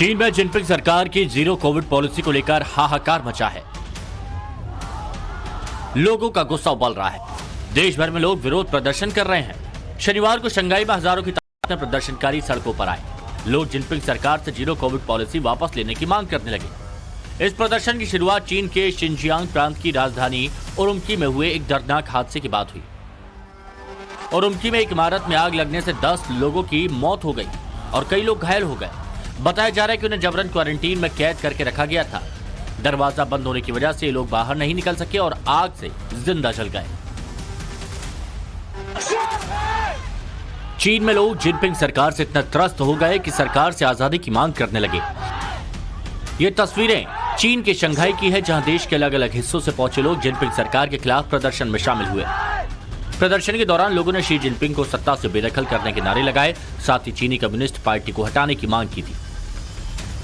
चीन में जिनपिंग सरकार की जीरो कोविड पॉलिसी को लेकर हाहाकार मचा है। लोगों का गुस्सा उबल रहा है। देश भर में लोग विरोध प्रदर्शन कर रहे हैं। शनिवार को शंघाई में हजारों की तादाद में प्रदर्शनकारी सड़कों पर आए। लोग जिनपिंग सरकार से जीरो कोविड पॉलिसी वापस लेने की मांग करने लगे। इस प्रदर्शन की शुरुआत चीन के शिनजियांग प्रांत की राजधानी उरुमकी में हुए एक दर्दनाक हादसे के बाद हुई। उरुमकी में एक इमारत में आग लगने से 10 लोगों की मौत हो गई और कई लोग घायल हो गए। बताया जा रहा है कि उन्हें जबरन क्वारंटीन में कैद करके रखा गया था। दरवाजा बंद होने की वजह से ये लोग बाहर नहीं निकल सके और आग से जिंदा जल गए। चीन में लोग जिनपिंग सरकार से इतना त्रस्त हो गए कि सरकार से आजादी की मांग करने लगे। ये तस्वीरें चीन के शंघाई की है, जहां देश के अलग अलग हिस्सों से पहुंचे लोग जिनपिंग सरकार के खिलाफ प्रदर्शन में शामिल हुए। प्रदर्शन के दौरान लोगों ने शी जिनपिंग को सत्ता से बेदखल करने के नारे लगाए, साथ ही चीनी कम्युनिस्ट पार्टी को हटाने की मांग की थी।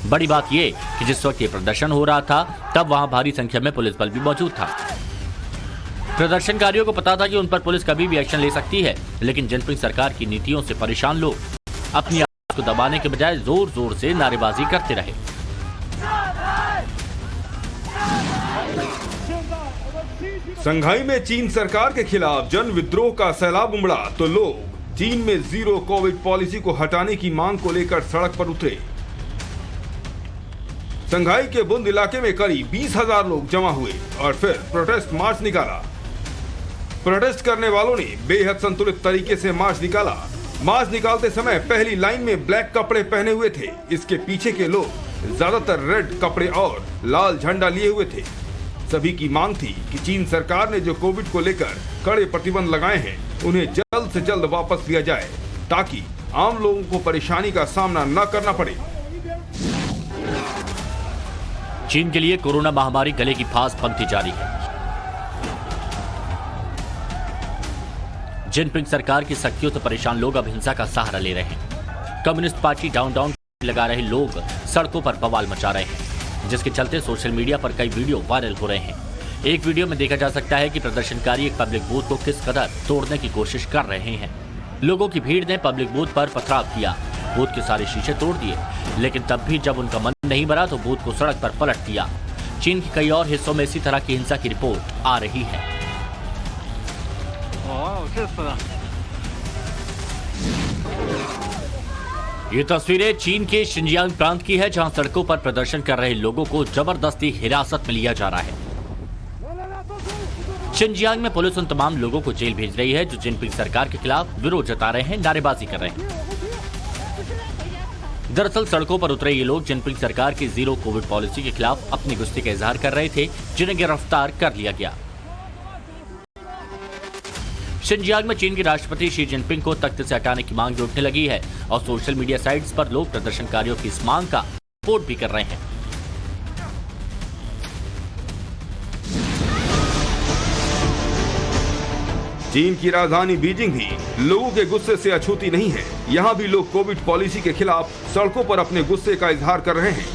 बड़ी बात यह कि जिस वक्त ये प्रदर्शन हो रहा था तब वहां भारी संख्या में पुलिस बल भी मौजूद था। प्रदर्शनकारियों को पता था कि उन पर पुलिस कभी भी एक्शन ले सकती है, लेकिन जिनपिंग सरकार की नीतियों से परेशान लोग अपनी आवाज को दबाने के बजाय जोर जोर से नारेबाजी करते रहे। शंघाई में चीन सरकार के खिलाफ जन विद्रोह का सैलाब उमड़ा तो लोग चीन में जीरो कोविड पॉलिसी को हटाने की मांग को लेकर सड़क पर उतरे। शंघाई के बुंद इलाके में करीब 20,000 लोग जमा हुए और फिर प्रोटेस्ट मार्च निकाला। प्रोटेस्ट करने वालों ने बेहद संतुलित तरीके से मार्च निकाला। मार्च निकालते समय पहली लाइन में ब्लैक कपड़े पहने हुए थे। इसके पीछे के लोग ज्यादातर रेड कपड़े और लाल झंडा लिए हुए थे। सभी की मांग थी कि चीन सरकार ने जो कोविड को लेकर कड़े प्रतिबंध लगाए हैं उन्हें जल्द से जल्द वापस लिया जाए, ताकि आम लोगों को परेशानी का सामना न करना पड़े। चीन के लिए कोरोना महामारी गले की फांस बनती जा रही है। जिनपिंग सरकार की सख्तियों से परेशान लोग अब हिंसा का सहारा ले रहे हैं। कम्युनिस्ट पार्टी डाउन लगा रहे लोग सड़कों पर बवाल मचा रहे हैं, जिसके चलते सोशल मीडिया पर कई वीडियो वायरल हो रहे हैं। एक वीडियो में देखा जा सकता है कि प्रदर्शनकारी एक पब्लिक बूथ को किस कदर तोड़ने की कोशिश कर रहे हैं। लोगों की भीड़ ने पब्लिक बूथ पर पथराव किया, बूथ के सारे शीशे तोड़ दिए, लेकिन तब भी जब उनका मन नहीं भरा तो बूथ को सड़क पर पलट दिया। चीन के कई और हिस्सों में इसी तरह की हिंसा की रिपोर्ट आ रही है। ये तस्वीरें चीन के शिनजियांग प्रांत की है, जहां सड़कों पर प्रदर्शन कर रहे लोगों को जबरदस्ती हिरासत में लिया जा रहा है। शिनजियांग में पुलिस उन तमाम लोगों को जेल भेज रही है जो जिनपिंग सरकार के खिलाफ विरोध जता रहे हैं, नारेबाजी कर रहे हैं। दरअसल सड़कों पर उतरे ये लोग जिनपिंग सरकार की जीरो कोविड पॉलिसी के खिलाफ अपनी गुस्से का इजहार कर रहे थे, जिन्हें गिरफ्तार कर लिया गया। शिनजियांग में चीन के राष्ट्रपति शी जिनपिंग को तख्त से हटाने की मांग भी उठने लगी है और सोशल मीडिया साइट्स पर लोग प्रदर्शनकारियों की इस मांग का सपोर्ट भी कर रहे हैं। चीन की राजधानी बीजिंग भी लोगों के गुस्से से अछूती नहीं है। यहाँ भी लोग कोविड पॉलिसी के खिलाफ सड़कों पर अपने गुस्से का इजहार कर रहे हैं।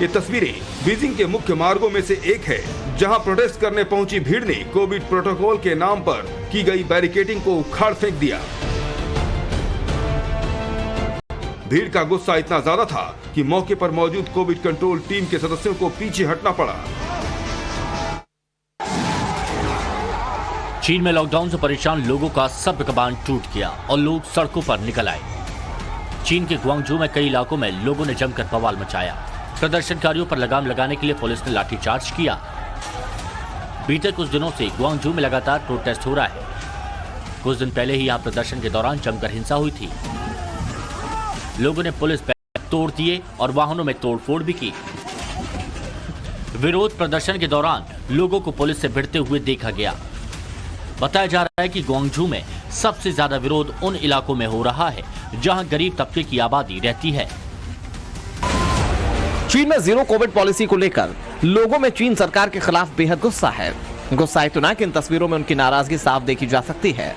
ये तस्वीरें बीजिंग के मुख्य मार्गों में से एक है, जहां प्रोटेस्ट करने पहुंची भीड़ ने कोविड प्रोटोकॉल के नाम पर की गई बैरिकेडिंग को उखाड़ फेंक दिया। भीड़ का गुस्सा इतना ज्यादा था कि मौके पर मौजूद कोविड कंट्रोल टीम के सदस्यों को पीछे हटना पड़ा। चीन में लॉकडाउन से परेशान लोगों का सब्र का बांध टूट गया और लोग सड़कों पर निकल आए। चीन के ग्वांगझू में कई इलाकों में लोगों ने जमकर बवाल मचाया। प्रदर्शनकारियों पर लगाम लगाने के लिए पुलिस ने लाठीचार्ज किया। बीते कुछ दिनों से ग्वांगझू में लगातार प्रोटेस्ट हो रहा है। कुछ दिन पहले ही यहां प्रदर्शन के दौरान जमकर हिंसा हुई थी। लोगों ने पुलिस बैरिकेड तोड़ दिए और वाहनों में तोड़फोड़ भी की। विरोध प्रदर्शन के दौरान लोगों को पुलिस से भिड़ते हुए देखा गया। बताया जा रहा है कि ग्वांगझू में सबसे ज्यादा विरोध उन इलाकों में हो रहा है जहां गरीब तबके की आबादी रहती है। चीन में जीरो कोविड पॉलिसी को लेकर लोगों में चीन सरकार के खिलाफ बेहद गुस्सा है। गुस्सा इतना कि इन तस्वीरों में उनकी नाराजगी साफ देखी जा सकती है।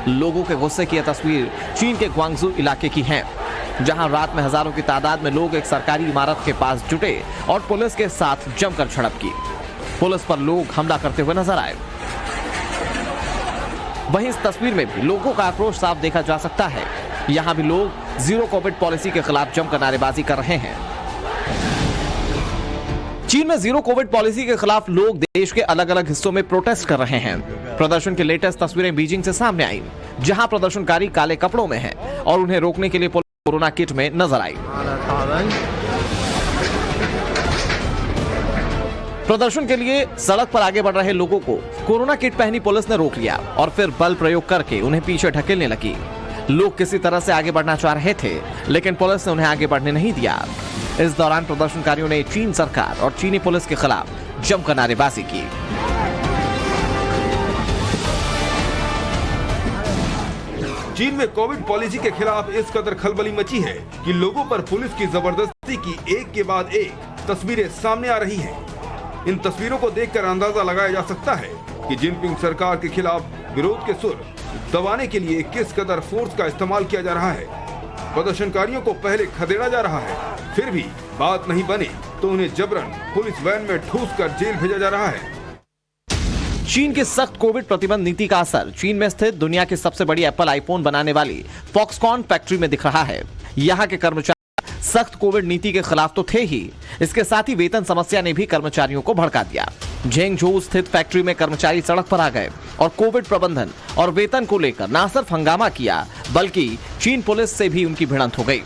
लोगों के गुस्से की यह तस्वीर चीन के ग्वांगझू इलाके की है, जहां रात में हजारों की तादाद में लोग एक सरकारी इमारत के पास जुटे और पुलिस के साथ जमकर झड़प की। पुलिस पर लोग हमला करते हुए नजर आए। वहीं इस तस्वीर में भी लोगों का आक्रोश साफ देखा जा सकता है। यहाँ भी लोग जीरो कोविड पॉलिसी के खिलाफ जमकर नारेबाजी कर रहे हैं। चीन में जीरो कोविड पॉलिसी के खिलाफ लोग देश के अलग अलग हिस्सों में प्रोटेस्ट कर रहे हैं। प्रदर्शन की लेटेस्ट तस्वीरें बीजिंग से सामने आई, जहां प्रदर्शनकारी काले कपड़ों में हैं और उन्हें रोकने के लिए पुलिस कोरोना किट में नजर आई। प्रदर्शन के लिए सड़क पर आगे बढ़ रहे लोगों को कोरोना किट पहनी पुलिस ने रोक लिया और फिर बल प्रयोग करके उन्हें पीछे ढकेलने लगी। लोग किसी तरह से आगे बढ़ना चाह रहे थे, लेकिन पुलिस ने उन्हें आगे बढ़ने नहीं दिया। इस दौरान प्रदर्शनकारियों ने चीन सरकार और चीनी पुलिस के खिलाफ जमकर नारेबाजी की। चीन में कोविड पॉलिसी के खिलाफ इस कदर खलबली मची है कि लोगों पर पुलिस की जबरदस्ती की एक के बाद एक तस्वीरें सामने आ रही हैं। इन तस्वीरों को देखकर अंदाजा लगाया जा सकता है कि जिनपिंग सरकार के खिलाफ विरोध के सुर दबाने के लिए किस कदर फोर्स का इस्तेमाल किया जा रहा है। प्रदर्शनकारियों को पहले खदेड़ा जा रहा है, फिर भी बात नहीं बनी तो उन्हें जबरन पुलिस वैन में ठूस कर जेल भेजा जा रहा है। चीन की सख्त कोविड प्रतिबंध नीति का असर चीन में स्थित दुनिया की सबसे बड़ी एप्पल आईफोन बनाने वाली फॉक्सकॉन फैक्ट्री में दिख रहा है। यहाँ के कर्मचारी सख्त कोविड नीति के खिलाफ तो थे ही, इसके साथ ही वेतन समस्या ने भी कर्मचारियों को भड़का दिया। झेंगझू स्थित फैक्ट्री में कर्मचारी सड़क पर आ गए और कोविड प्रबंधन और वेतन को लेकर न सिर्फ हंगामा किया, बल्कि चीन पुलिस से भी उनकी भिड़ंत हो गई।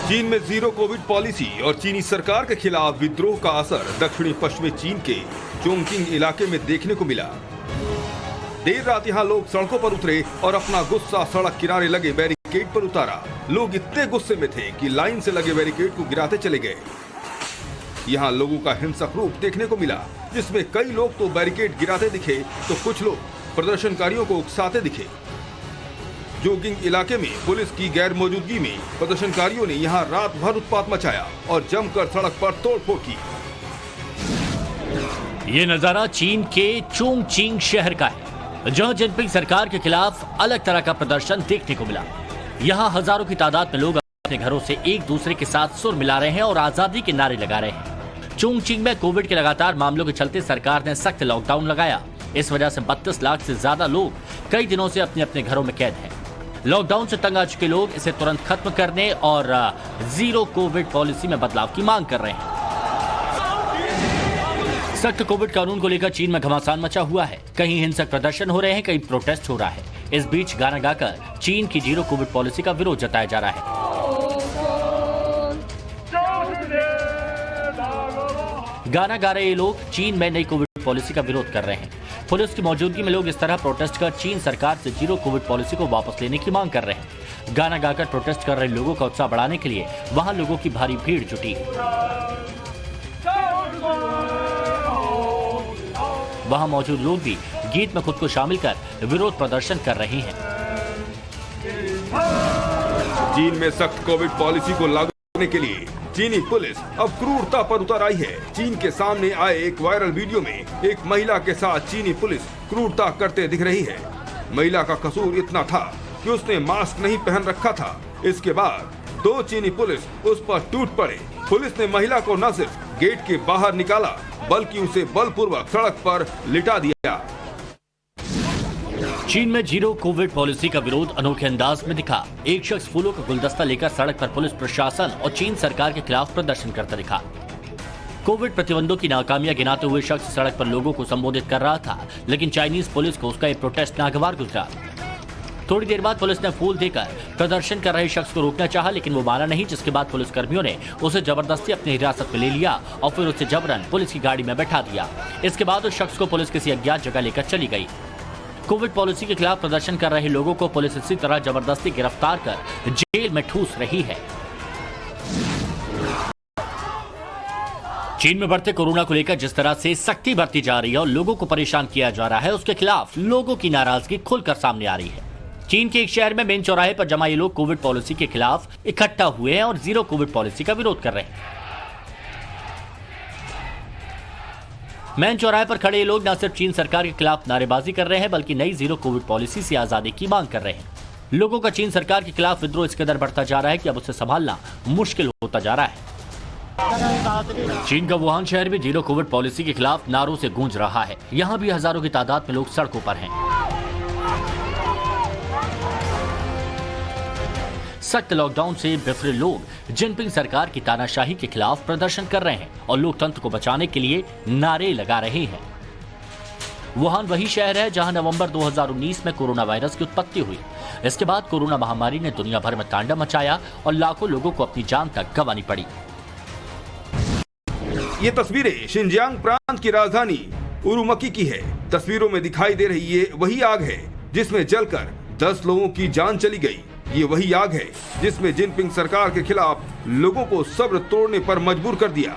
चीन में जीरो कोविड पॉलिसी और चीनी सरकार के खिलाफ विद्रोह का असर दक्षिणी पश्चिमी चीन के चोंगकिंग इलाके में देखने को मिला। देर रात यहाँ लोग सड़कों पर उतरे और अपना गुस्सा सड़क किनारे लगे बैरिकेड पर उतारा। लोग इतने गुस्से में थे कि लाइन से लगे बैरिकेड को गिराते चले गए। यहाँ लोगों का हिंसक रूप देखने को मिला, जिसमें कई लोग तो बैरिकेड गिराते दिखे तो कुछ लोग प्रदर्शनकारियों को उकसाते दिखे। जोगिंग इलाके में पुलिस की गैर मौजूदगी में प्रदर्शनकारियों ने यहाँ रात भर उत्पात मचाया और जमकर सड़क पर तोड़फोड़ की। ये नजारा चीन के चोंगचिंग शहर का है, जहां जिनपिंग सरकार के खिलाफ अलग तरह का प्रदर्शन देखने को मिला। यहाँ हजारों की तादाद में लोग अपने घरों से एक दूसरे के साथ सुर मिला रहे हैं और आजादी के नारे लगा रहे हैं। चोंगचिंग में कोविड के लगातार मामलों के चलते सरकार ने सख्त लॉकडाउन लगाया। इस वजह से 32 लाख से ज्यादा लोग कई दिनों से अपने अपने घरों में कैद हैं। लॉकडाउन से तंग आ चुके लोग इसे तुरंत खत्म करने और जीरो कोविड पॉलिसी में बदलाव की मांग कर रहे हैं। सख्त कोविड कानून को लेकर चीन में घमासान मचा हुआ है। कहीं हिंसक प्रदर्शन हो रहे हैं, कहीं प्रोटेस्ट हो रहा है। इस बीच गाना गाकर चीन की जीरो कोविड पॉलिसी का विरोध जताया जा रहा है। गाना गा रहे लोग चीन में नई कोविड पॉलिसी का विरोध कर रहे हैं। पुलिस की मौजूदगी में लोग इस तरह प्रोटेस्ट कर चीन सरकार से जीरो कोविड पॉलिसी को वापस लेने की मांग कर रहे हैं। गाना गाकर प्रोटेस्ट कर रहे लोगों का उत्साह बढ़ाने के लिए वहां लोगों की भारी भीड़ जुटी। वहां मौजूद लोग भी गीत में खुद को शामिल कर विरोध प्रदर्शन कर रहे हैं। चीन में सख्त कोविड पॉलिसी को लागू करने के लिए चीनी पुलिस अब क्रूरता पर उतर आई है। चीन के सामने आए एक वायरल वीडियो में एक महिला के साथ चीनी पुलिस क्रूरता करते दिख रही है। महिला का कसूर इतना था कि उसने मास्क नहीं पहन रखा था। इसके बाद 2 चीनी पुलिस उस पर टूट पड़े। पुलिस ने महिला को न सिर्फ गेट के बाहर निकाला, बल्कि उसे बलपूर्वक सड़क पर लिटा दिया। चीन में जीरो कोविड पॉलिसी का विरोध अनोखे अंदाज में दिखा। एक शख्स फूलों का गुलदस्ता लेकर सड़क पर पुलिस प्रशासन और चीन सरकार के खिलाफ प्रदर्शन करता दिखा। कोविड प्रतिबंधों की नाकामियां गिनाते हुए शख्स सड़क पर लोगों को संबोधित कर रहा था, लेकिन चाइनीज पुलिस को उसका ये प्रोटेस्ट नागवार गुजरा। थोड़ी देर बाद पुलिस ने फूल देकर प्रदर्शन कर रहे शख्स को रोकना चाहा, लेकिन वो माना नहीं, जिसके बाद पुलिस कर्मियों ने उसे जबरदस्ती अपनी हिरासत में ले लिया और फिर उसे जबरन पुलिस की गाड़ी में बैठा दिया। इसके बाद उस शख्स को पुलिस किसी अज्ञात जगह लेकर चली गई। कोविड पॉलिसी के खिलाफ प्रदर्शन कर रहे लोगों को पुलिस इसी तरह जबरदस्ती गिरफ्तार कर जेल में ठूस रही है। चीन में बढ़ते कोरोना को लेकर जिस तरह से सख्ती बरती जा रही है और लोगों को परेशान किया जा रहा है, उसके खिलाफ लोगों की नाराजगी खुलकर सामने आ रही है। चीन के एक शहर में मेन चौराहे पर जमा ये लोग कोविड पॉलिसी के खिलाफ इकट्ठा हुए हैं और जीरो कोविड पॉलिसी का विरोध कर रहे हैं। मेन चौराहे पर खड़े ये लोग न सिर्फ चीन सरकार के खिलाफ नारेबाजी कर रहे हैं, बल्कि नई जीरो कोविड पॉलिसी से आजादी की मांग कर रहे हैं। लोगों का चीन सरकार के खिलाफ विद्रोह इस कदर बढ़ता जा रहा है कि अब उसे संभालना मुश्किल होता जा रहा है। चीन का वुहान शहर भी जीरो कोविड पॉलिसी के खिलाफ नारों से गूंज रहा है। यहाँ भी हजारों की तादाद में लोग सड़कों पर हैं। सख्त लॉकडाउन से बिफरे लोग जिनपिंग सरकार की तानाशाही के खिलाफ प्रदर्शन कर रहे हैं और लोकतंत्र को बचाने के लिए नारे लगा रहे हैं। वुहान वही शहर है जहां नवंबर 2019 में कोरोना वायरस की उत्पत्ति हुई। इसके बाद कोरोना महामारी ने दुनिया भर में तांडव मचाया और लाखों लोगों को अपनी जान तक गंवानी पड़ी। ये तस्वीरें शिनजियांग प्रांत की राजधानी उरुमकी की है। तस्वीरों में दिखाई दे रही ये वही आग है जिसमें जलकर 10 लोगों की जान चली गई। ये वही आग है जिसमें जिनपिंग सरकार के खिलाफ लोगों को सब्र तोड़ने पर मजबूर कर दिया।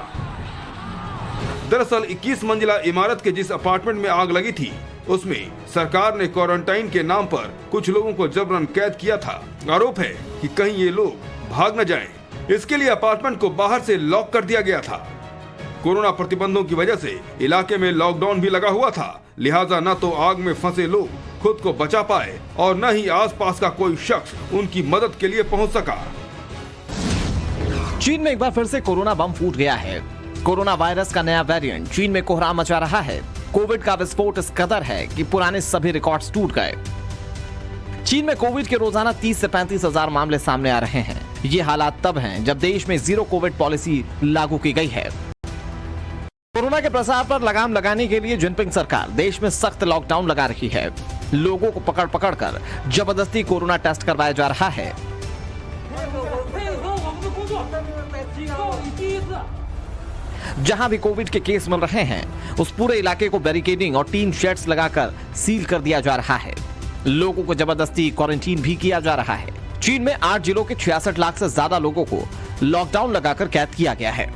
दरअसल 21 मंजिला इमारत के जिस अपार्टमेंट में आग लगी थी उसमें सरकार ने क्वारंटाइन के नाम पर कुछ लोगों को जबरन कैद किया था। आरोप है कि कहीं ये लोग भाग न जाएं। इसके लिए अपार्टमेंट को बाहर से लॉक कर दिया गया था। कोरोना प्रतिबंधों की वजह से इलाके में लॉकडाउन भी लगा हुआ था, लिहाजा न तो आग में फंसे लोग खुद को बचा पाए और न ही आसपास का कोई शख्स उनकी मदद के लिए पहुंच सका। चीन में एक बार फिर से कोरोना बम फूट गया है। कोरोना वायरस का नया वेरिएंट चीन में कोहराम मचा रहा है। कोविड का विस्फोट इस कदर है कि पुराने सभी रिकॉर्ड्स टूट गए। चीन में कोविड के रोजाना 30 से 35 हजार मामले सामने आ रहे हैं। ये हालात तब हैं जब देश में जीरो कोविड पॉलिसी लागू की गई है। कोरोना के प्रसार पर लगाम लगाने के लिए जिनपिंग सरकार देश में सख्त लॉकडाउन लगा रही है। लोगों को पकड़ पकड़ कर जबरदस्ती कोरोना टेस्ट करवाया जा रहा है। जहां भी कोविड के केस मिल रहे हैं उस पूरे इलाके को बैरिकेडिंग और टीन शेड्स लगाकर सील कर दिया जा रहा है। लोगों को जबरदस्ती क्वारंटीन भी किया जा रहा है। चीन में 8 जिलों के 66 लाख से ज्यादा लोगों को लॉकडाउन लगाकर कैद किया गया है।